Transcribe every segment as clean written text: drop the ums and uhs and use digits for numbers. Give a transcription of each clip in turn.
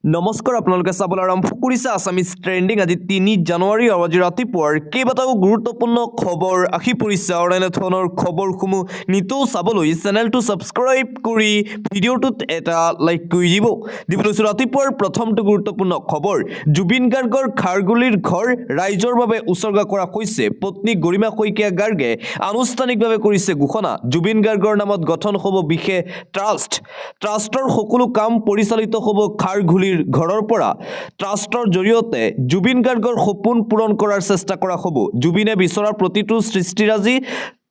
নমস্কাৰ আপোনালোকে চাবলৈ আৰম্ভ কৰিছে আছামিজ ট্ৰেণ্ডিং আজি ৩ জানুৱাৰী আৰু আজি ৰাতিপুৱাৰ কেইবাটাও গুৰুত্বপূৰ্ণ খবৰ আহি পৰিছে আৰু এনে ধৰণৰ খবৰসমূহ নিতৌ চাবলৈ চেনেলটো ছাবস্ক্ৰাইব কৰি ভিডিঅ'টোত এটা লাইক কৰি দিব লৈছোঁ ৰাতিপুৱাৰ প্ৰথমটো গুৰুত্বপূৰ্ণ খবৰ জুবিন গাৰ্গৰ খাৰগুলিৰ ঘৰ ৰাইজৰ বাবে উচৰ্গা কৰা হৈছে পত্নী গৰিমা শইকীয়া গাৰ্গে আনুষ্ঠানিকভাৱে কৰিছে ঘোষণা জুবিন গাৰ্গৰ নামত গঠন হ'ব বিশেষ ট্ৰাষ্টৰ সকলো কাম পৰিচালিত হ'ব খাৰগুলি ঘৰৰ পৰা ট্ৰাষ্টৰ জৰিয়তে জুবিন গাৰ্গৰ সপোন পূৰণ কৰাৰ চেষ্টা কৰা হ'ব জুবিনে বিচৰা প্ৰতিটো সৃষ্টিৰাজি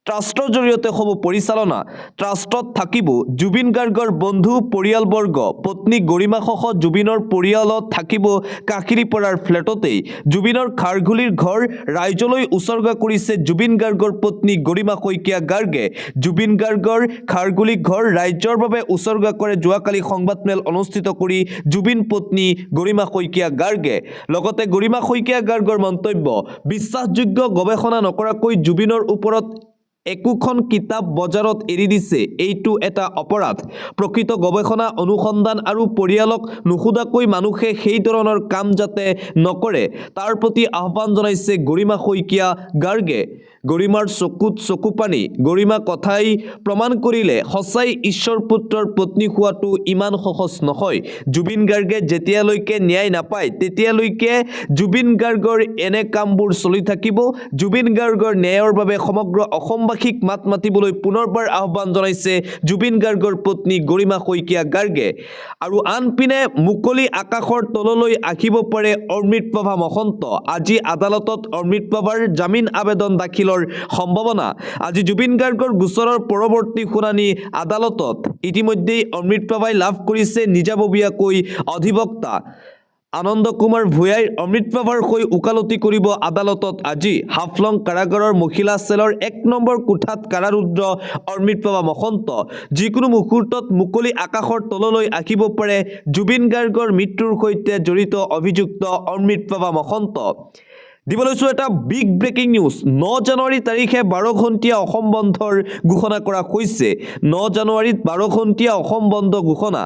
ট্ৰাষ্টৰ জৰিয়তে হ'ব পৰিচালনা ট্ৰাষ্টত থাকিব জুবিন গাৰ্গৰ বন্ধু পৰিয়ালবৰ্গ পত্নী গৰিমাসহ জুবিনৰ পৰিয়ালত থাকিব কাকিৰিপাৰাৰ ফ্লেটতেই জুবিনৰ খাৰঘুলিৰ ঘৰ ৰাইজলৈ উচৰ্গা কৰিছে জুবিন গাৰ্গৰ পত্নী গৰিমা শইকীয়া গাৰ্গে জুবিন গাৰ্গৰ খাৰঘুলি ঘৰ ৰাইজৰ বাবে উচৰ্গা কৰে যোৱাকালি সংবাদমেল অনুষ্ঠিত কৰি জুবিন পত্নী গৰিমা শইকীয়া গাৰ্গে লগতে গৰিমা শইকীয়া গাৰ্গৰ মন্তব্য বিশ্বাসযোগ্য গৱেষণা নকৰাকৈ জুবিনৰ ওপৰত একোখন কিতাপ বজাৰত এৰি দিছে এইটো এটা অপৰাধ প্ৰকৃত গৱেষণা অনুসন্ধান আৰু পৰিয়ালক নুসুধাকৈ মানুহে সেই ধৰণৰ কাম যাতে নকৰে তাৰ প্ৰতি আহ্বান জনাইছে গৰিমা শইকীয়া গাৰ্গে গৰিমাৰ চকুত চকুপানী গৰিমা কথাই প্ৰমাণ কৰিলে সঁচাই ঈশ্বৰ পুত্ৰৰ পত্নী হোৱাটো ইমান সহজ নহয় জুবিন গাৰ্গে যেতিয়ালৈকে ন্যায় নাপায় তেতিয়ালৈকে জুবিন গাৰ্গৰ এনে কামবোৰ চলি থাকিব জুবিন গাৰ্গৰ ন্যায়ৰ বাবে সমগ্ৰ অসমবাসীক মাত মাতিবলৈ পুনৰবাৰ আহ্বান জনাইছে জুবিন গাৰ্গৰ পত্নী গৰিমা শইকীয়া গাৰ্গে আৰু আনপিনে মুকলি আকাশৰ তললৈ আহিব পাৰে অমৃতপ্ৰভা মহন্ত আজি আদালতত অমৃতপ্ৰভাৰ জামিন আবেদন দাখিলৰ সম্ভাৱনা আজি জুবিন গাৰ্গৰ গোচৰৰ পৰৱৰ্তী শুনানি আদালতত ইতিমধ্যেই অমৃতপ্ৰভাই লাভ কৰিছে নিজাববীয়াকৈ অধিবক্তা আনন্দ কুমাৰ ভূঞাই অমৃতপ্ৰভাৰ হৈ ওকালতি কৰিব আদালতত আজি হাফলং কাৰাগাৰৰ মহিলা চেলৰ ১ নম্বৰ কোঠাত কাৰাৰুদ্ধ অমৃতপ্ৰভা মহন্ত যিকোনো মুহূৰ্তত মুকলি আকাশৰ তললৈ আহিব পাৰে জুবিন গাৰ্গৰ মৃত্যুৰ সৈতে জড়িত অভিযুক্ত অমৃতপ্ৰভা মহন্ত দিব লৈছোঁ এটা বিগ ব্ৰেকিং নিউজ ৯ জানুৱাৰী তাৰিখে ১২ ঘণ্টীয়া অসম বন্ধৰ ঘোষণা কৰা হৈছে ৯ জানুৱাৰীত ১২ ঘণ্টীয়া অসম বন্ধ ঘোষণা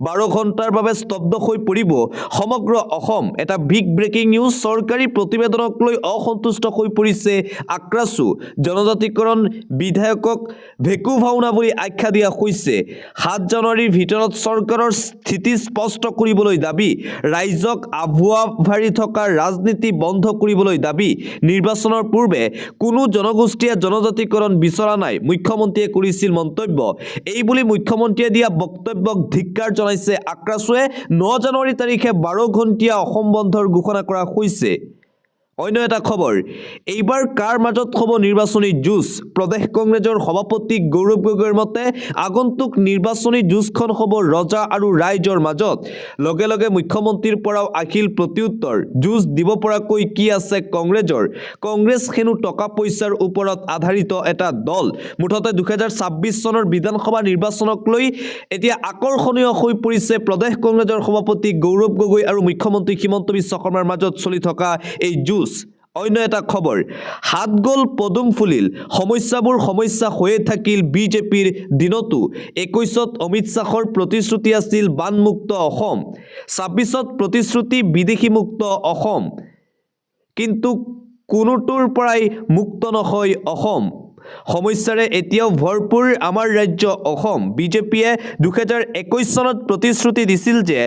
১২ ঘণ্টাৰ বাবে স্তব্ধ হৈ পৰিব সমগ্ৰ অসম এটা বিগ ব্ৰেকিং নিউজ চৰকাৰী প্ৰতিবেদনক লৈ অসন্তুষ্ট হৈ পৰিছে আক্ৰাছু জনজাতিকৰণ বিধায়কক ভেকু ভাওনা বুলি আখ্যা দিয়া হৈছে ৭ জানুৱাৰীৰ ভিতৰত চৰকাৰৰ স্থিতি স্পষ্ট কৰিবলৈ দাবী ৰাইজক আভুৱা ভাৰি থকা ৰাজনীতি বন্ধ কৰিবলৈ দাবী নিৰ্বাচনৰ পূৰ্বে কোনো জনগোষ্ঠীয়ে জনজাতিকৰণ বিচৰা নাই মুখ্যমন্ত্ৰীয়ে কৰিছিল মন্তব্য এই বুলি মুখ্যমন্ত্ৰীয়ে দিয়া বক্তব্যক ধিক্কাৰ জনাইছে আক্ৰাছুৱে ৯ জানুৱাৰী তাৰিখে ১২ ঘণ্টীয়া অসম বন্ধৰ ঘোষণা কৰা হৈছে অন্য এটা খবৰ এইবাৰ কাৰ মাজত হ'ব নিৰ্বাচনী যুঁজ প্ৰদেশ কংগ্ৰেছৰ সভাপতি গৌৰৱ গগৈৰ মতে আগন্তুক নিৰ্বাচনী যুঁজখন হ'ব ৰজা আৰু ৰাইজৰ মাজত লগে লগে মুখ্যমন্ত্ৰীৰ পৰাও আহিল প্ৰতিউত্তৰ যুঁজ দিব পৰাকৈ কি আছে কংগ্ৰেছ হেনো টকা পইচাৰ ওপৰত আধাৰিত এটা দল মুঠতে ২০২৬ চনৰ বিধানসভা নিৰ্বাচনক লৈ এতিয়া আকৰ্ষণীয় হৈ পৰিছে প্ৰদেশ কংগ্ৰেছৰ সভাপতি গৌৰৱ গগৈ আৰু মুখ্যমন্ত্ৰী হিমন্ত বিশ্ব শৰ্মাৰ মাজত চলি থকা এই যুঁজ অন্য এটা খবৰ হাত গ'ল পদুম ফুলিল সমস্যাবোৰ সমস্যা হৈয়ে থাকিল বিজেপিৰ দিনতো ২১ত অমিত শ্বাহৰ প্ৰতিশ্ৰুতি আছিল বানমুক্ত অসম ২৬ত প্ৰতিশ্ৰুতি বিদেশীমুক্ত অসম কিন্তু কোনোটোৰ পৰাই মুক্ত নহয় অসম সমস্যাৰে এতিয়াও ভৰপূৰ আমাৰ ৰাজ্য অসম বিজেপিয়ে ২০২১ চনত প্ৰতিশ্ৰুতি দিছিল যে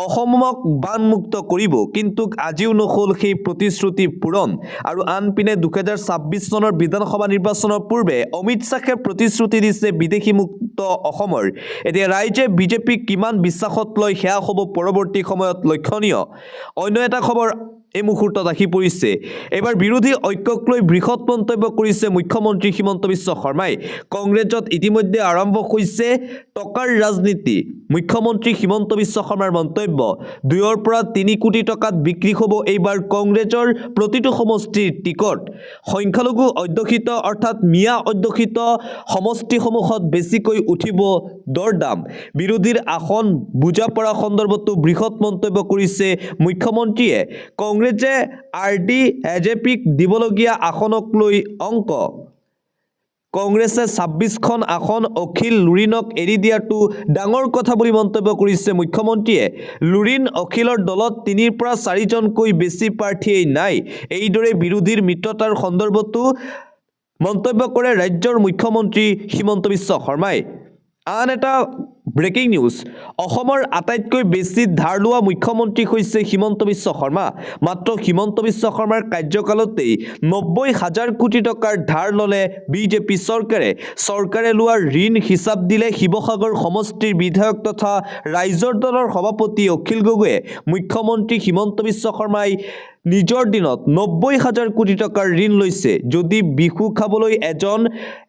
অসমক বানমুক্ত কৰিব কিন্তু আজিও নহ'ল সেই প্ৰতিশ্ৰুতি পূৰণ আৰু আনপিনে ২০২৬ চনৰ বিধানসভা নিৰ্বাচনৰ পূৰ্বে অমিত শ্বাহে প্ৰতিশ্ৰুতি দিছে বিদেশীমুক্ত অসমৰ এতিয়া ৰাইজে বিজেপিক কিমান বিশ্বাসত লয় সেয়া হ'ব পৰৱৰ্তী সময়ত লক্ষণীয় অন্য এটা খবৰ এই মুহূৰ্তত আহি পৰিছে এবাৰ বিৰোধী ঐক্যক লৈ বৃহৎ মন্তব্য কৰিছে মুখ্যমন্ত্ৰী হিমন্ত বিশ্ব শৰ্মাই কংগ্ৰেছত ইতিমধ্যে আৰম্ভ হৈছে টকাৰ ৰাজনীতি মুখ্যমন্ত্ৰী হিমন্ত বিশ্ব শৰ্মাৰ মন্তব্য ২ৰ পৰা ৩ কোটি টকাত বিক্ৰী হ'ব এইবাৰ কংগ্ৰেছৰ প্ৰতিটো সমষ্টিৰ টিকট সংখ্যালঘু অধ্যুষিত অৰ্থাৎ মিয়া অধ্যুষিত সমষ্টিসমূহত বেছিকৈ উঠিব দৰদাম বিৰোধীৰ আসন বুজা পৰা সন্দৰ্ভতো বৃহৎ মন্তব্য কৰিছে মুখ্যমন্ত্ৰীয়ে কংগ্ৰেছে আৰ ডি এজেপিক দিবলগীয়া আসনক লৈ অংক কংগ্ৰেছে ২৬খন আসন অখিল লুৰিণক এৰি দিয়াটো ডাঙৰ কথা বুলি মন্তব্য কৰিছে মুখ্যমন্ত্ৰীয়ে। লুৰিণ অখিলৰ দলত ৩ৰ পৰা ৪জনকৈ বেছি প্ৰাৰ্থীয়েই নাই। এইদৰে বিৰোধীৰ মিত্ৰতাৰ সন্দৰ্ভতো মন্তব্য কৰে ৰাজ্যৰ মুখ্যমন্ত্ৰী হিমন্ত বিশ্ব শৰ্মাই। আন এটা ব্ৰেকিং নিউজ, অসমৰ আটাইতকৈ বেছি ধাৰ লোৱা মুখ্যমন্ত্ৰী হৈছে হিমন্ত বিশ্ব শৰ্মা। মাত্ৰ হিমন্ত বিশ্ব শৰ্মাৰ কাৰ্যকালতেই ৯০,০০০ কোটি টকাৰ ধাৰ ল'লে বিজেপি চৰকাৰে। চৰকাৰে লোৱা ঋণ হিচাপ দিলে শিৱসাগৰ সমষ্টিৰ বিধায়ক তথা ৰাইজৰ দলৰ সভাপতি অখিল গগৈয়ে মুখ্যমন্ত্ৰী হিমন্ত বিশ্ব শৰ্মাই নিজৰ দিনত ৯০,০০০ কোটি টকাৰ ঋণ লৈছে। যদি বিহু খাবলৈ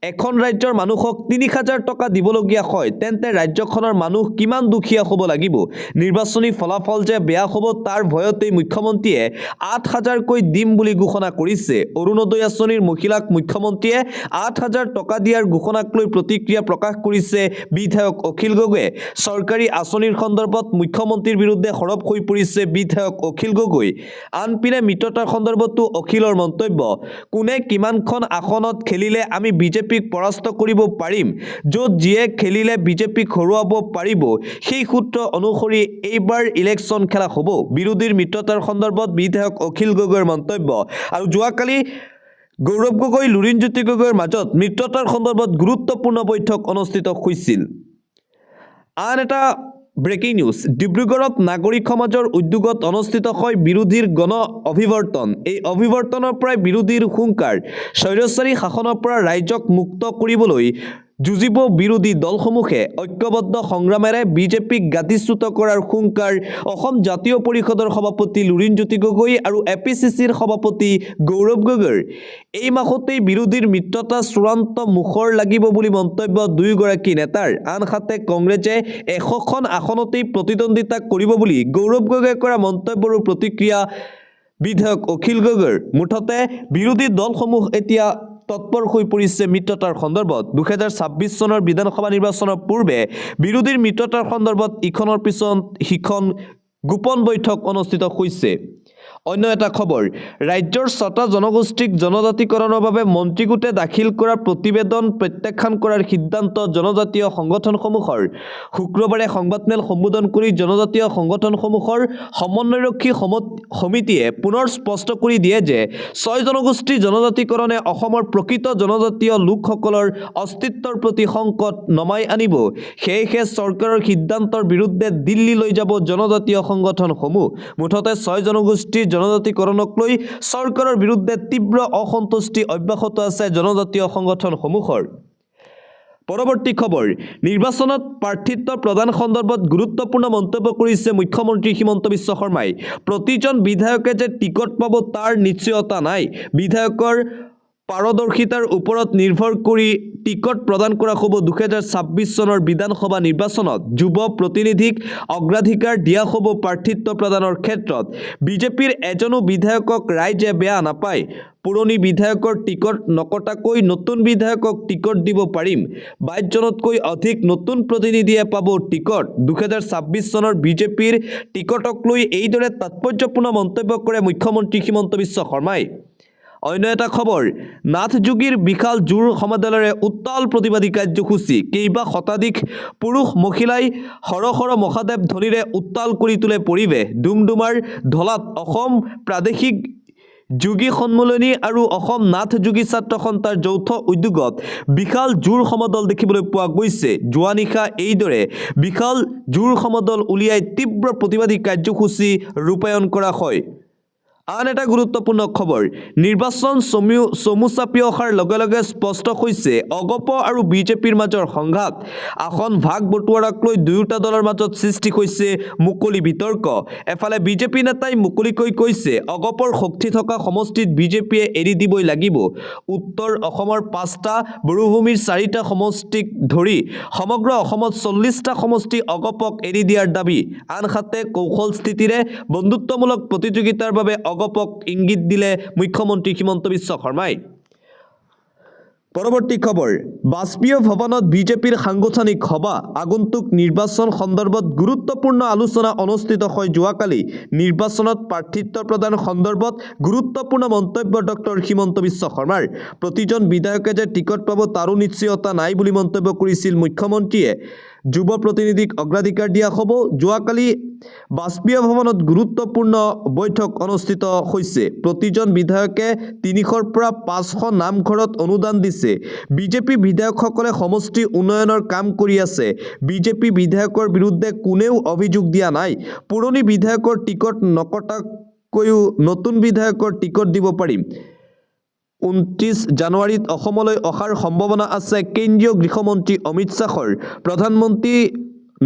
এখন ৰাজ্যৰ মানুহক ৩০০০ টকা দিবলগীয়া হয়, তেন্তে ৰাজ্যখনৰ মানুহ কিমান দুখীয়া হ'ব লাগিব। নিৰ্বাচনী ফলাফল যে বেয়া হ'ব তাৰ ভয়তেই মুখ্যমন্ত্ৰীয়ে ৮,০০০কৈ দিম বুলি ঘোষণা কৰিছে। অৰুণোদয় আঁচনিৰ মহিলাক মুখ্যমন্ত্ৰীয়ে ৮,০০০ টকা দিয়াৰ ঘোষণাক লৈ প্ৰতিক্ৰিয়া প্ৰকাশ কৰিছে বিধায়ক অখিল গগৈয়ে। চৰকাৰী আঁচনিৰ সন্দৰ্ভত মুখ্যমন্ত্ৰীৰ বিৰুদ্ধে সৰব হৈ পৰিছে বিধায়ক অখিল গগৈ। আনপিনে মিত্ৰতাৰ সন্দৰ্ভতো অখিলৰ মন্তব্য, কোনে কিমানখন আসনত খেলিলে আমি বিজেপিক পৰাস্ত কৰিব পাৰিম, য'ত যিয়ে খেলিলে বিজেপিক হৰুৱাব পাৰিব, সেই সূত্ৰ অনুসৰি এইবাৰ ইলেকশ্যন খেলা হ'ব। বিৰোধীৰ মিত্ৰতাৰ সন্দৰ্ভত বিধায়ক অখিল গগৈৰ মন্তব্য। আৰু যোৱাকালি গৌৰৱ গগৈ, লুৰিণজ্যোতি গগৈৰ মাজত মিত্ৰতাৰ সন্দৰ্ভত গুৰুত্বপূৰ্ণ বৈঠক অনুষ্ঠিত হৈছিল। আন এটা ব্ৰেকিং নিউজ, ডিব্ৰুগড়ত নাগৰিক সমাজৰ উদ্যোগত অনুষ্ঠিত হয় বিৰোধীৰ গণ অভিৱৰ্তন। এই অভিৱৰ্তনৰ পৰাই বিৰোধীৰ হুংকাৰ, স্বৈৰাচাৰী শাসনৰ পৰা ৰাইজক মুক্ত কৰিবলৈ যুঁজিব বিৰোধী দলসমূহে। ঐক্যবদ্ধ সংগ্ৰামেৰে বিজেপিক গাদিচ্যুত কৰাৰ হুংকাৰ অসম জাতীয় পৰিষদৰ সভাপতি লুৰিণজ্যোতি গগৈ আৰু APCCৰ সভাপতি গৌৰৱ গগৈৰ। এই মাহতেই বিৰোধীৰ মিত্ৰতা চূড়ান্ত মুখৰ লাগিব বুলি মন্তব্য দুয়োগৰাকী নেতাৰ। আনহাতে কংগ্ৰেছে ১০০খন আসনতেই প্ৰতিদ্বন্দ্বিতা কৰিব বুলি গৌৰৱ গগৈয়ে কৰা মন্তব্যৰো প্ৰতিক্ৰিয়া বিধায়ক অখিল গগৈৰ। মুঠতে বিৰোধী দলসমূহ এতিয়া তৎপৰ হৈ পৰিছে মিত্ৰতাৰ সন্দৰ্ভত। ২০২৬ চনৰ বিধানসভা নিৰ্বাচনৰ পূৰ্বে বিৰোধীৰ মিত্ৰতাৰ সন্দৰ্ভত ইখনৰ পিছত সিখন গোপন বৈঠক অনুষ্ঠিত হৈছে। অন্য এটা খবৰ, ৰাজ্যৰ ৬টা জনগোষ্ঠীক জনজাতিকৰণৰ বাবে মন্ত্ৰীগোটে দাখিল কৰা প্ৰতিবেদন প্ৰত্যাখ্যান কৰাৰ সিদ্ধান্ত জনজাতীয় সংগঠনসমূহৰ। শুক্ৰবাৰে সংবাদমেল সম্বোধন কৰি জনজাতীয় সংগঠনসমূহৰ সমন্বয়ৰক্ষী সমিতিয়ে পুনৰ স্পষ্ট কৰি দিয়ে যে ৬ জনগোষ্ঠীৰ জনজাতিকৰণে অসমৰ প্ৰকৃত জনজাতীয় লোকসকলৰ অস্তিত্বৰ প্ৰতি সংকট নমাই আনিব। সেয়েহে চৰকাৰৰ সিদ্ধান্তৰ বিৰুদ্ধে দিল্লী লৈ যাব জনজাতীয় সংগঠনসমূহ। মুঠতে ৬ জনগোষ্ঠীৰ জনজাতিকৰণক লৈ চৰকাৰৰ বিৰুদ্ধে তীব্ৰ অসন্তুষ্টি অব্যাহত আছে জনজাতীয় সংগঠনসমূহৰ। পৰৱৰ্তী খবৰ, নিৰ্বাচনত প্ৰাৰ্থিত্ব প্ৰদান সন্দৰ্ভত গুৰুত্বপূৰ্ণ মন্তব্য কৰিছে মুখ্যমন্ত্ৰী হিমন্ত বিশ্ব শৰ্মাই। প্ৰতিজন বিধায়কে যে টিকট পাব তাৰ নিশ্চয়তা নাই। বিধায়কৰ পাৰদৰ্শিতাৰ ওপৰত নিৰ্ভৰ কৰি টিকট প্ৰদান কৰা হ'ব ২০২৬ চনৰ বিধানসভা নিৰ্বাচনত। যুৱ প্ৰতিনিধিক অগ্ৰাধিকাৰ দিয়া হ'ব প্ৰাৰ্থিত্ব প্ৰদানৰ ক্ষেত্ৰত। বিজেপিৰ এজনো বিধায়কক ৰাইজে বেয়া নাপায়। পুৰণি বিধায়কৰ টিকট নকটাকৈ নতুন বিধায়কক টিকট দিব পাৰিম। ২২জনতকৈ অধিক নতুন প্ৰতিনিধিয়ে পাব টিকট। ২০২৬ চনৰ বিজেপিৰ টিকটক লৈ এইদৰে তাৎপৰ্যপূৰ্ণ মন্তব্য কৰে মুখ্যমন্ত্ৰী হিমন্ত বিশ্ব শৰ্মাই। অন্য এটা খবৰ, নাথযোগীৰ বিশাল জোৰ সমাদলেৰে উত্তাল প্ৰতিবাদী কাৰ্যসূচী। কেইবা শতাধিক পুৰুষ মহিলাই হৰ মহাদেৱ ধ্বনিৰে উত্তাল কৰি তোলে পৰিৱেশ। ডুমডুমাৰ ঢলাত অসম প্ৰাদেশিক যোগী সন্মিলনী আৰু অসম নাথ যোগী ছাত্ৰ সন্থাৰ যৌথ উদ্যোগত বিশাল জোৰ সমদল দেখিবলৈ পোৱা গৈছে। যোৱা নিশা এইদৰে বিশাল জোৰ সমদল উলিয়াই তীব্ৰ প্ৰতিবাদী কাৰ্যসূচী ৰূপায়ণ কৰা হয়। আন এটা গুৰুত্বপূৰ্ণ খবৰ, নিৰ্বাচন চমু চাপি অহাৰ লগে লগে স্পষ্ট হৈছে অগপ আৰু বিজেপিৰ মাজৰ সংঘাত। আসন ভাগ বটোৱাৰাক লৈ দুয়োটা দলৰ মাজত সৃষ্টি হৈছে মুকলি বিতৰ্ক। এফালে বিজেপি নেতাই মুকলিকৈ কৈছে অগপৰ শক্তি থকা সমষ্টিত বিজেপিয়ে এৰি দিবই লাগিব। উত্তৰ অসমৰ ৫টা, মৰুভূমিৰ ৪টা সমষ্টিক ধৰি সমগ্ৰ অসমত ৪০টা সমষ্টি অগপক এৰি দিয়াৰ দাবী। আনহাতে কৌশল স্থিতিৰে বন্ধুত্বমূলক প্ৰতিযোগিতাৰ বাবে অগপক ইংগিত দিলে মুখ্যমন্ত্ৰী হিমন্ত বিশ্ব শৰ্মাই। পৰৱৰ্তী খবৰ বাজপেয়ী ভৱনত বিজেপিৰ সাংগঠনিক সভা আগন্তুক নিৰ্বাচন সন্দৰ্ভত গুৰুত্বপূৰ্ণ আলোচনা অনুষ্ঠিত হয় যোৱাকালি নিৰ্বাচনত প্ৰাৰ্থিত্ব প্ৰদান সন্দৰ্ভত গুৰুত্বপূৰ্ণ মন্তব্য ডক্টৰ হিমন্ত বিশ্ব শৰ্মাৰ প্ৰতিজন বিধায়কে যে টিকট পাব তাৰো নিশ্চয়তা নাই বুলি মন্তব্য কৰিছিল মুখ্যমন্ত্ৰীয়ে যুৱ প্ৰতিনিধিক অগ্ৰাধিকাৰ দিয়া হ'ব যোৱাকালি বাজপেয়ী ভৱনত গুৰুত্বপূৰ্ণ বৈঠক অনুষ্ঠিত হৈছে প্ৰতিজন বিধায়কে 300ৰ পৰা 500 নামঘৰত অনুদান দিছে বিজেপি বিধায়কসকলে সমষ্টি উন্নয়নৰ কাম কৰি আছে বিজেপি বিধায়কৰ বিৰুদ্ধে কোনেও অভিযোগ দিয়া নাই পুৰণি বিধায়কৰ টিকট নকটাকৈও নতুন বিধায়কৰ টিকট দিব পাৰিম 29 জানুৱাৰীত অসমলৈ অহাৰ সম্ভাৱনা আছে কেন্দ্ৰীয় গৃহমন্ত্ৰী অমিত শ্বাহৰ প্ৰধানমন্ত্ৰী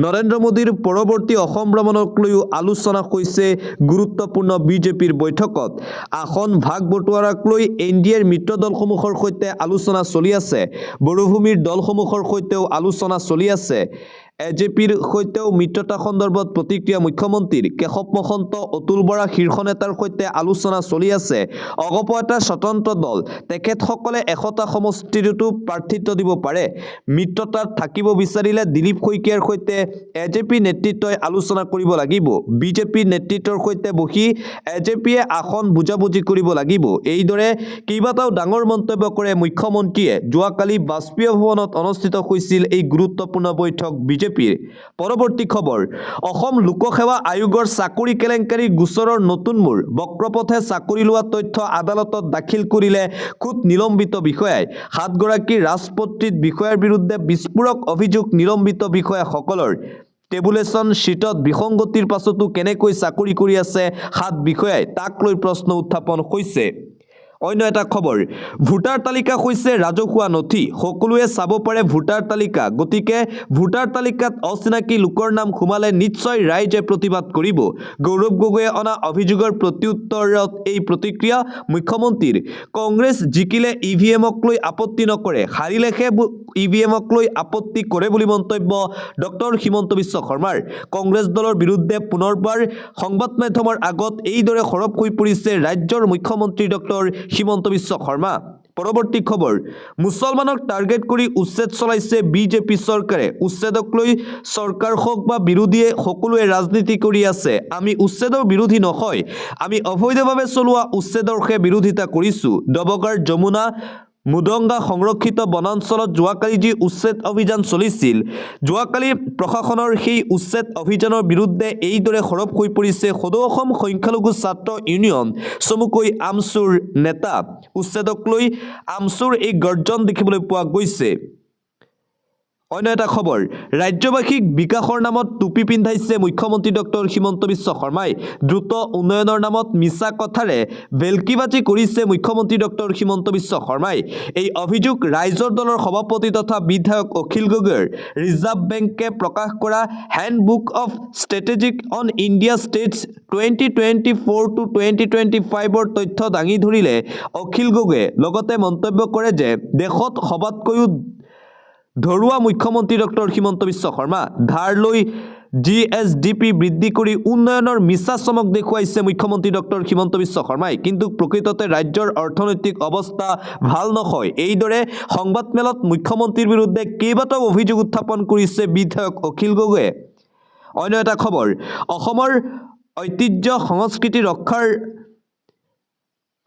নৰেন্দ্ৰ মোদীৰ পৰৱৰ্তী অসম ভ্ৰমণক লৈও আলোচনা হৈছে গুৰুত্বপূৰ্ণ বিজেপিৰ বৈঠকত আসন ভাগ বটোৱাৰাক লৈ এনডিএৰ মিত্ৰ দলসমূহৰ সৈতে আলোচনা চলি আছে বড়োভূমিৰ দলসমূহৰ সৈতেও আলোচনা চলি আছে এজেপিৰ সৈতেও মিত্ৰতা সন্দৰ্ভত প্ৰতিক্ৰিয়া মুখ্যমন্ত্ৰীৰ কেশৱ মহন্ত অতুল বৰা শীৰ্ষ নেতাৰ সৈতে আলোচনা চলি আছে অগপ এটা স্বতন্ত্ৰ দল তেখেতসকলে এশটা সমষ্টিতো প্ৰাৰ্থিত্ব দিব পাৰে মিত্ৰতাত থাকিব বিচাৰিলে দিলীপ শইকীয়াৰ সৈতে এজেপি নেতৃত্বই আলোচনা কৰিব লাগিব বিজেপি নেতৃত্বৰ সৈতে বহি এজেপিয়ে আসন বুজাবুজি কৰিব লাগিব এইদৰে কেইবাটাও ডাঙৰ মন্তব্য কৰে মুখ্যমন্ত্ৰীয়ে যোৱাকালি বাজপেয়ী ভৱনত অনুষ্ঠিত হৈছিল এই গুৰুত্বপূৰ্ণ বৈঠক বিজেপিৰ পৰৱৰ্তী খবৰ অসম লোকসেৱা আয়োগৰ চাকৰি কেলেংকাৰী গোচৰৰ নতুন মূৰ বক্ৰপথে চাকৰি লোৱা তথ্য আদালতত দাখিল কৰিলে খুদ নিলম্বিত বিষয়াই 7 গৰাকী ৰাজপত্ৰিত বিষয়াৰ বিৰুদ্ধে বিস্ফোৰক অভিযোগ নিলম্বিত বিষয়াসকলৰ টেবুলেশ্যন শীটত বিসংগতিৰ পাছতো কেনেকৈ চাকৰি কৰি আছে 7 বিষয়াই তাক লৈ প্ৰশ্ন উত্থাপন হৈছে অন্য এটা খবৰ ভোটাৰ তালিকা হৈছে ৰাজহুৱা নথি সকলোৱে চাব পাৰে ভোটাৰ তালিকা গতিকে ভোটাৰ তালিকাত অচিনাকি লোকৰ নাম খুমালে নিশ্চয় ৰাইজে প্ৰতিবাদ কৰিব গৌৰৱ গগৈয়ে অনা অভিযোগৰ প্ৰত্যুত্তৰত এই প্ৰতিক্ৰিয়া মুখ্যমন্ত্ৰীৰ কংগ্ৰেছ জিকিলে ইভিএমক লৈ আপত্তি নকৰে হাৰিলেহে ইভিএমক লৈ আপত্তি কৰে বুলি মন্তব্য ডক্টৰ হিমন্ত বিশ্ব শৰ্মাৰ কংগ্ৰেছ দলৰ বিৰুদ্ধে পুনৰবাৰ সংবাদ মাধ্যমৰ আগত এইদৰে সৰব হৈ পৰিছে ৰাজ্যৰ মুখ্যমন্ত্ৰী ডক্টৰ হিমন্ত বিশ্ব শৰ্মা পৰৱৰ্তী খবৰ মুছলমানক টাৰ্গেট কৰি উচ্ছেদ চলাইছে বিজেপি চৰকাৰে উচ্ছেদক লৈ চৰকাৰ হওক বা বিৰোধীয়ে সকলোৱে ৰাজনীতি কৰি আছে আমি উচ্ছেদৰ বিৰোধী নহয় আমি অবৈধভাৱে চলোৱা উচ্ছেদৰহে বিৰোধিতা কৰিছো ডবগাৰ যমুনা মুদংগা সংৰক্ষিত বনাঞ্চলত যোৱাকালি যি উচ্ছেদ অভিযান চলিছিল যোৱাকালি প্ৰশাসনৰ সেই উচ্ছেদ অভিযানৰ বিৰুদ্ধে এইদৰে সৰব হৈ পৰিছে সদৌ অসম সংখ্যালঘু ছাত্ৰ ইউনিয়ন চমুকৈ আমচুৰ নেতা উচ্ছেদক লৈ আমচুৰ এই গৰ্জন দেখিবলৈ পোৱা গৈছে অন্য এটা খবৰ ৰাজ্যবাসীক বিকাশৰ নামত টুপি পিন্ধাইছে মুখ্যমন্ত্ৰী ডক্টৰ হিমন্ত বিশ্ব শৰ্মাই দ্ৰুত উন্নয়নৰ নামত মিছা কথাৰে ভেলকিবাজি কৰিছে মুখ্যমন্ত্ৰী ডক্টৰ হিমন্ত বিশ্ব শৰ্মাই এই অভিযোগ ৰাইজৰ দলৰ সভাপতি তথা বিধায়ক অখিল গগৈৰ ৰিজাৰ্ভ বেংকে প্ৰকাশ কৰা handbook of strategic on India states 2024 to 2025ৰ তথ্য দাঙি ধৰিলে অখিল গগৈয়ে লগতে মন্তব্য কৰে যে দেশত সবাতকৈও ধৰুৱা মুখ্যমন্ত্ৰী ডক্টৰ হিমন্ত বিশ্ব শৰ্মা ধাৰ লৈ জিএছডিপি বৃদ্ধি কৰি উন্নয়নৰ মিছা চমক দেখুৱাইছে মুখ্যমন্ত্ৰী ডক্টৰ হিমন্ত বিশ্ব শৰ্মাই কিন্তু প্ৰকৃততে ৰাজ্যৰ অৰ্থনৈতিক অৱস্থা ভাল নহয় এইদৰে সংবাদমেলত মুখ্যমন্ত্ৰীৰ বিৰুদ্ধে কেইবাটাও অভিযোগ উত্থাপন কৰিছে বিধায়ক অখিল গগৈয়ে অন্য এটা খবৰ অসমৰ ঐতিহ্য সংস্কৃতি ৰক্ষাৰ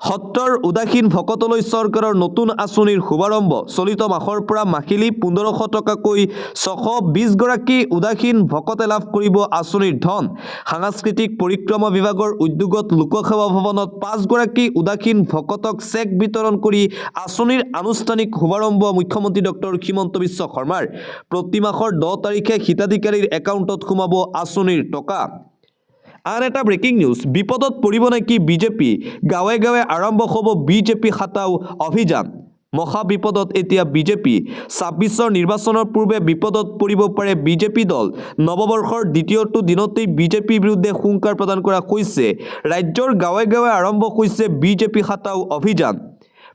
সত্ৰৰ উদাসীন ভকতলৈ চৰকাৰৰ নতুন আঁচনিৰ শুভাৰম্ভ চলিত মাহৰ পৰা মাহিলী 1500 টকাকৈ 620 গৰাকী উদাসীন ভকতে লাভ কৰিব আঁচনিৰ ধন সাংস্কৃতিক পৰিক্ৰমা বিভাগৰ উদ্যোগত লোকসেৱা ভৱনত 5 গৰাকী উদাসীন ভকতক চেক বিতৰণ কৰি আঁচনিৰ আনুষ্ঠানিক শুভাৰম্ভ মুখ্যমন্ত্ৰী ডক্টৰ হিমন্ত বিশ্ব শৰ্মাৰ প্ৰতি মাহৰ 10 তাৰিখে হিতাধিকাৰীৰ একাউণ্টত সোমাব আঁচনিৰ টকা আন এটা ব্ৰেকিং নিউজ বিপদত পৰিব নেকি বিজেপি গাঁৱে গাঁৱে আৰম্ভ হ'ব বিজেপি হাতাও অভিযান মহা বিপদত এতিয়া বিজেপি 26ৰ নিৰ্বাচনৰ পূৰ্বে বিপদত পৰিব পাৰে বিজেপি দল নৱবৰ্ষৰ দ্বিতীয়টো দিনতেই বিজেপিৰ বিৰুদ্ধে হুংকাৰ প্ৰদান কৰা হৈছে ৰাজ্যৰ গাঁৱে গাঁৱে আৰম্ভ হৈছে বিজেপি হাতাও অভিযান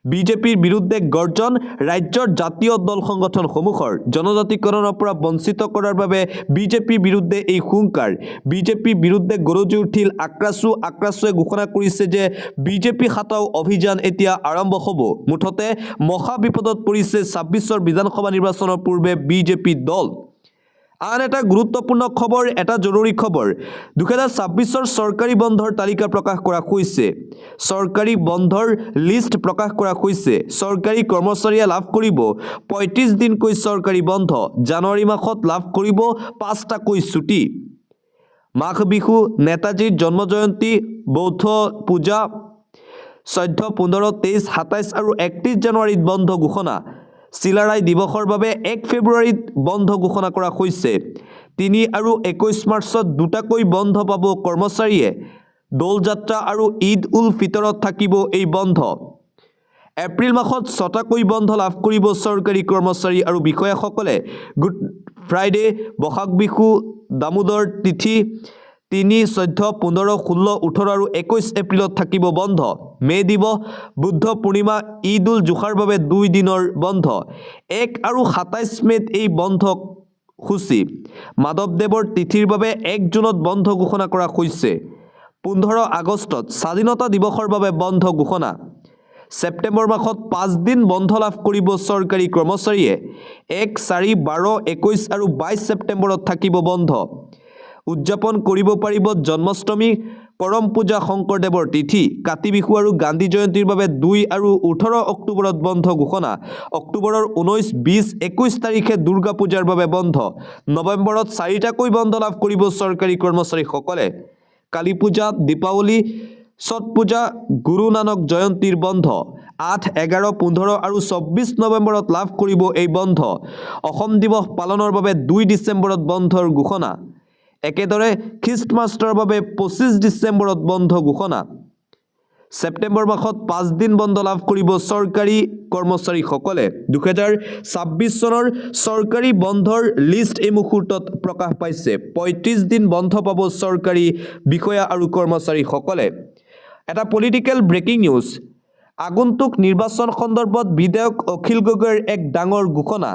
বিজেপিৰ বিৰুদ্ধে গৰ্জন ৰাজ্যৰ জাতীয় দল সংগঠনসমূহৰ জনজাতিকৰণৰ পৰা বঞ্চিত কৰাৰ বাবে বিজেপিৰ বিৰুদ্ধে এই হুংকাৰ বিজেপিৰ বিৰুদ্ধে গৰজি উঠিল আক্ৰাছুৱে ঘোষণা কৰিছে যে বিজেপি হাতাও অভিযান এতিয়া আৰম্ভ হ'ব মুঠতে মহা বিপদত পৰিছে ২৬ৰ বিধানসভা নিৰ্বাচনৰ পূৰ্বে বিজেপি দল আন এটা গুৰুত্বপূৰ্ণ খবৰ এটা জৰুৰী খবৰ ২০২৬ৰ চৰকাৰী বন্ধৰ তালিকা প্ৰকাশ কৰা হৈছে চৰকাৰী বন্ধৰ লিষ্ট প্ৰকাশ কৰা হৈছে চৰকাৰী কৰ্মচাৰীয়ে লাভ কৰিব ৩৫ দিনকৈ চৰকাৰী বন্ধ জানুৱাৰী মাহত লাভ কৰিব ৫টাকৈ ছুটি মাঘ বিহু নেতাজীৰ জন্ম জয়ন্তী বৌদ্ধ পূজা ১৪, ১৫, ২৩, ২৭ আৰু ৩১ জানুৱাৰীত বন্ধ ঘোষণা চিলাৰায় দিৱসৰ বাবে ১ ফেব্ৰুৱাৰীত বন্ধ ঘোষণা কৰা হৈছে ৩ আৰু ২১ মাৰ্চত দুটাকৈ বন্ধ পাব কৰ্মচাৰীয়ে দৌল যাত্ৰা আৰু ঈদ উল ফিতৰত থাকিব এই বন্ধ এপ্ৰিল মাহত ৬টাকৈ বন্ধ লাভ কৰিব চৰকাৰী কৰ্মচাৰী আৰু বিষয়াসকলে গুড ফ্ৰাইডে বহাগ বিহু দামোদৰ তিথি ৩, ১৪, ১৫, ১৬, ১৮ আৰু ২১ এপ্ৰিলত থাকিব বন্ধ মে দিৱস বুদ্ধ পূৰ্ণিমা ঈদ উল জুহাৰ বাবে ২ দিনৰ বন্ধ ১ আৰু ২৭ মেত এই বন্ধ সূচী মাধৱদেৱৰ তিথিৰ বাবে ১ জুনত বন্ধ ঘোষণা কৰা হৈছে ১৫ আগষ্টত স্বাধীনতা দিৱসৰ বাবে বন্ধ ঘোষণা ছেপ্টেম্বৰ মাহত ৫ দিন বন্ধ লাভ কৰিব চৰকাৰী কৰ্মচাৰীয়ে ১, ৪, ১২, ২১ আৰু ২২ ছেপ্টেম্বৰত থাকিব বন্ধ উদযাপন কৰিব পাৰিব জন্মাষ্টমী কৰম পূজা শংকৰদেৱৰ তিথি কাতি বিহু আৰু গান্ধী জয়ন্তীৰ বাবে ২ আৰু ১৮ অক্টোবৰত বন্ধ ঘোষণা অক্টোবৰৰ ১৯, ২০, ২১ তাৰিখে দুৰ্গা পূজাৰ বাবে বন্ধ নৱেম্বৰত ৪টাকৈ বন্ধ লাভ কৰিব চৰকাৰী কৰ্মচাৰীসকলে কালী পূজা দীপাৱলী ছট পূজা গুৰু নানক জয়ন্তীৰ বন্ধ ৮, ১১, ১৫ আৰু ২৪ নৱেম্বৰত লাভ কৰিব এই বন্ধ অসম দিৱস পালনৰ বাবে ২ ডিচেম্বৰত বন্ধৰ ঘোষণা একেদৰে খ্ৰীষ্টমাছৰ বাবে ২৫ ডিচেম্বৰত বন্ধ ঘোষণা ছেপ্টেম্বৰ মাহত ৫ দিন বন্ধ লাভ কৰিব চৰকাৰী কৰ্মচাৰীসকলে ২০২৬ চনৰ চৰকাৰী বন্ধৰ লিষ্ট এই মুহূৰ্তত প্ৰকাশ পাইছে ৩৫ দিন বন্ধ পাব চৰকাৰী বিষয়া আৰু কৰ্মচাৰীসকলে এটা পলিটিকেল ব্ৰেকিং নিউজ আগন্তুক নিৰ্বাচন সন্দৰ্ভত বিধায়ক অখিল গগৈৰ এক ডাঙৰ ঘোষণা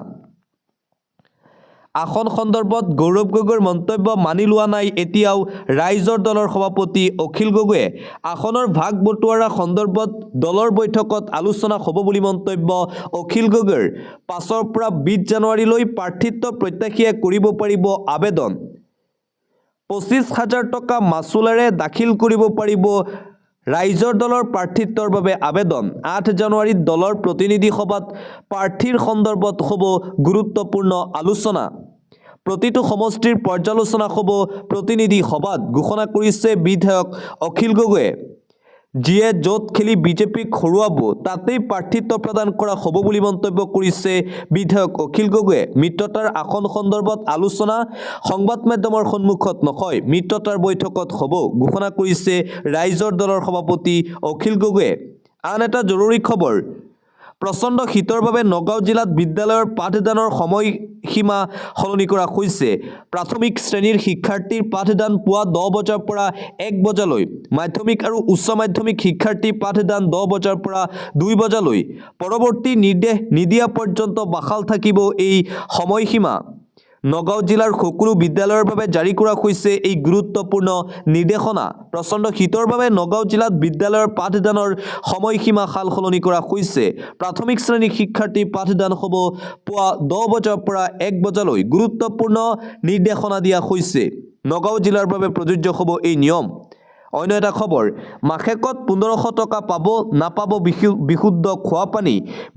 আসন সন্দৰ্ভত গৌৰৱ গগৈৰ মন্তব্য মানি লোৱা নাই এতিয়াও ৰাইজৰ দলৰ সভাপতি অখিল গগৈয়ে আসনৰ ভাগ বটোৱাৰা সন্দৰ্ভত দলৰ বৈঠকত আলোচনা হ'ব বুলি মন্তব্য অখিল গগৈৰ ৫ৰ পৰা ২০ জানুৱাৰীলৈ প্ৰাৰ্থিত্ব প্ৰত্যাশীয়ে কৰিব পাৰিব আবেদন ২৫,০০০ টকা মাচুলেৰে দাখিল কৰিব পাৰিব ৰাইজৰ দলৰ প্ৰাৰ্থিত্বৰ বাবে আবেদন ৮ জানুৱাৰীত দলৰ প্ৰতিনিধি সভাত প্ৰাৰ্থীৰ সন্দৰ্ভত হ'ব গুৰুত্বপূৰ্ণ আলোচনা প্ৰতিটো সমষ্টিৰ পৰ্যালোচনা হ'ব প্ৰতিনিধি সভাত ঘোষণা কৰিছে বিধায়ক অখিল গগৈয়ে যিয়ে য'ত খেলি বিজেপিক হৰুৱাব তাতেই প্ৰাৰ্থিত্ব প্ৰদান কৰা হ'ব বুলি মন্তব্য কৰিছে বিধায়ক অখিল গগৈয়ে মিত্ৰতাৰ আসন সন্দৰ্ভত আলোচনা সংবাদ মাধ্যমৰ সন্মুখত নহয় মিত্ৰতাৰ বৈঠকত হ'ব ঘোষণা কৰিছে ৰাইজৰ দলৰ সভাপতি অখিল গগৈয়ে আন এটা জৰুৰী খবৰ প্ৰচণ্ড শীতৰ বাবে নগাঁও জিলাত বিদ্যালয়ৰ পাঠদানৰ সময়সীমা সলনি কৰা হৈছে প্ৰাথমিক শ্ৰেণীৰ শিক্ষাৰ্থীৰ পাঠদান পুৱা ১০ বজাৰ পৰা ১ বজালৈ মাধ্যমিক আৰু উচ্চ মাধ্যমিক শিক্ষাৰ্থীৰ পাঠদান ১০ বজাৰ পৰা ২ বজালৈ পৰৱৰ্তী নিৰ্দেশ নিদিয়া পৰ্যন্ত বাহাল থাকিব এই সময়সীমা নগাঁও জিলাৰ সকলো বিদ্যালয়ৰ বাবে জাৰি কৰা হৈছে এই গুৰুত্বপূৰ্ণ নিৰ্দেশনা প্ৰচণ্ড শীতৰ বাবে নগাঁও জিলাত বিদ্যালয়ৰ পাঠদানৰ সময়সীমা সালসলনি কৰা হৈছে প্ৰাথমিক শ্ৰেণীৰ শিক্ষাৰ্থীৰ পাঠদান হ'ব পুৱা ১০ বজাৰ পৰা ১ বজালৈ গুৰুত্বপূৰ্ণ নিৰ্দেশনা দিয়া হৈছে নগাঁও জিলাৰ বাবে প্ৰযোজ্য হ'ব এই নিয়ম অন্য এটা খবৰ মাহেকত ১৫০০ টকা পাব নাপাব বিশুদ্ধ খোৱা পানী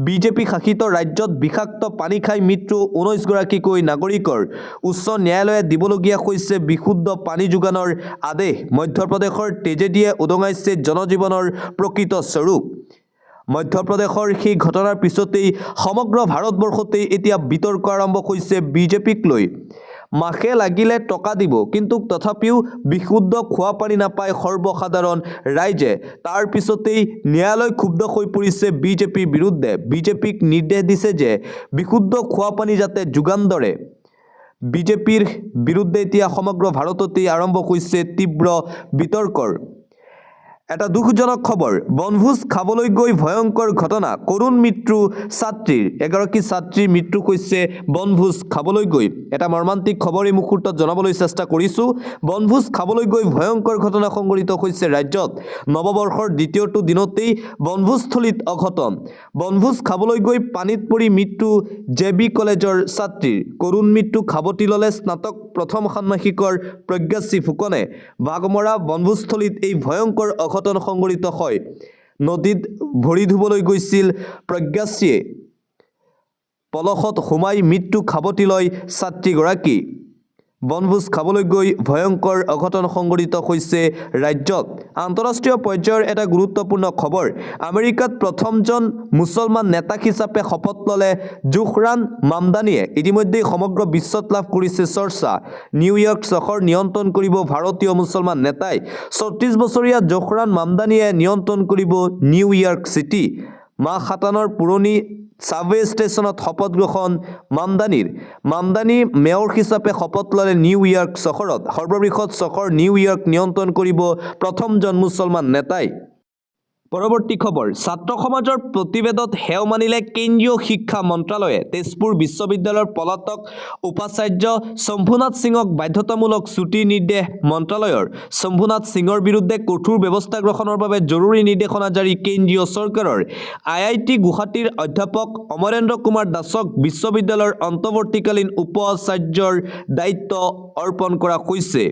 বিজেপি শাসিত ৰাজ্যত বিষাক্ত পানী খাই মৃত্যু ১৯গৰাকীকৈ নাগৰিকৰ উচ্চ ন্যায়ালয়ে দিবলগীয়া হৈছে বিশুদ্ধ পানী যোগানৰ আদেশ মধ্যপ্ৰদেশৰ ট্ৰেজেডিয়ে উদঙাইছে জনজীৱনৰ প্ৰকৃত স্বৰূপ মধ্যপ্ৰদেশৰ সেই ঘটনাৰ পিছতেই সমগ্ৰ ভাৰতবৰ্ষতেই এতিয়া বিতৰ্ক আৰম্ভ হৈছে বিজেপিক লৈ মাখে লাগিলে টকা দিব কিন্তু তথাপিও বিশুদ্ধ খোৱা পানী নাপায় সৰ্বসাধাৰণ ৰাইজে তাৰ পিছতেই ন্যায়ালয় ক্ষুব্ধ হৈ পৰিছে বিজেপিৰ বিৰুদ্ধে বিজেপিক নিৰ্দেশ দিছে যে বিশুদ্ধ খোৱা পানী যাতে যোগান ধৰে বিজেপিৰ বিৰুদ্ধে এতিয়া সমগ্ৰ ভাৰততেই আৰম্ভ হৈছে তীব্ৰ বিতৰ্কৰ এটা দুখজনক খবৰ বনভোজ খাবলৈ গৈ ভয়ংকৰ ঘটনা কৰুণ মৃত্যু ছাত্ৰীৰ এগৰাকী ছাত্ৰীৰ মৃত্যু হৈছে বনভোজ খাবলৈ গৈ এটা মৰ্মান্তিক খবৰ এই মুহূৰ্তত জনাবলৈ চেষ্টা কৰিছোঁ বনভোজ খাবলৈ গৈ ভয়ংকৰ ঘটনা সংঘটিত হৈছে ৰাজ্যত নৱবৰ্ষৰ দ্বিতীয়টো দিনতেই বনভোজস্থলীত অঘটন বনভোজ খাবলৈ গৈ পানীত পৰি মৃত্যু জেবি কলেজৰ ছাত্ৰীৰ কৰুণ মৃত্যু খাবতি ল'লে স্নাতক প্ৰথম ষান্মাসিকৰ প্ৰজ্ঞাশ্ৰী ফুকনে বাগমৰা বনভোজস্থলীত এই ভয়ংকৰ অঘটন সংঘটিত হয় নদীত ভৰি ধুবলৈ গৈছিল প্ৰজ্ঞাশ্ৰীয়ে পলসত সোমাই মৃত্যু খাবতি লয় ছাত্ৰীগৰাকী বনভোজ খাবলৈ গৈ ভয়ংকৰ অঘটন সংঘটিত হৈছে ৰাজ্যত আন্তঃৰাষ্ট্ৰীয় পৰ্যায়ৰ এটা গুৰুত্বপূৰ্ণ খবৰ আমেৰিকাত প্ৰথমজন মুছলমান নেতা হিচাপে শপত ল'লে জোহৰান মামদানিয়ে ইতিমধ্যে সমগ্ৰ বিশ্বত লাভ কৰিছে চৰ্চা নিউয়ৰ্ক চহৰ নিয়ন্ত্ৰণ কৰিব ভাৰতীয় মুছলমান নেতাই ৩৬ বছৰীয়া জোহৰান মামদানিয়ে নিয়ন্ত্ৰণ কৰিব নিউয়ৰ্ক চিটি মাহাতানৰ পুৰণি সাবৱে ষ্টেচনত শপত গ্ৰহণ মামদানি মেয়ৰ হিচাপে শপত ল'লে নিউয়ৰ্ক চহৰত সৰ্ববৃহৎ চহৰ নিউয়ৰ্ক নিয়ন্ত্ৰণ কৰিব প্ৰথমজন মুছলমান নেতাই পৰৱৰ্তী খবৰ ছাত্ৰ সমাজৰ প্ৰতিবেদনত হেও মানিলে কেন্দ্ৰীয় শিক্ষা মন্ত্ৰালয়ে তেজপুৰ বিশ্ববিদ্যালয়ৰ পলাতক উপাচাৰ্য শম্ভুনাথ সিঙক বাধ্যতামূলক ছুটিৰ নিৰ্দেশ মন্ত্ৰালয়ৰ শম্ভুনাথ সিঙৰ বিৰুদ্ধে কঠোৰ ব্যৱস্থা গ্ৰহণৰ বাবে জৰুৰী নিৰ্দেশনা জাৰি কেন্দ্ৰীয় চৰকাৰৰ IIT গুৱাহাটীৰ অধ্যাপক অমৰেন্দ্ৰ কুমাৰ দাসক বিশ্ববিদ্যালয়ৰ অন্তৰ্বৰ্তীকালীন উপাচাৰ্যৰ দায়িত্ব অৰ্পণ কৰা হৈছে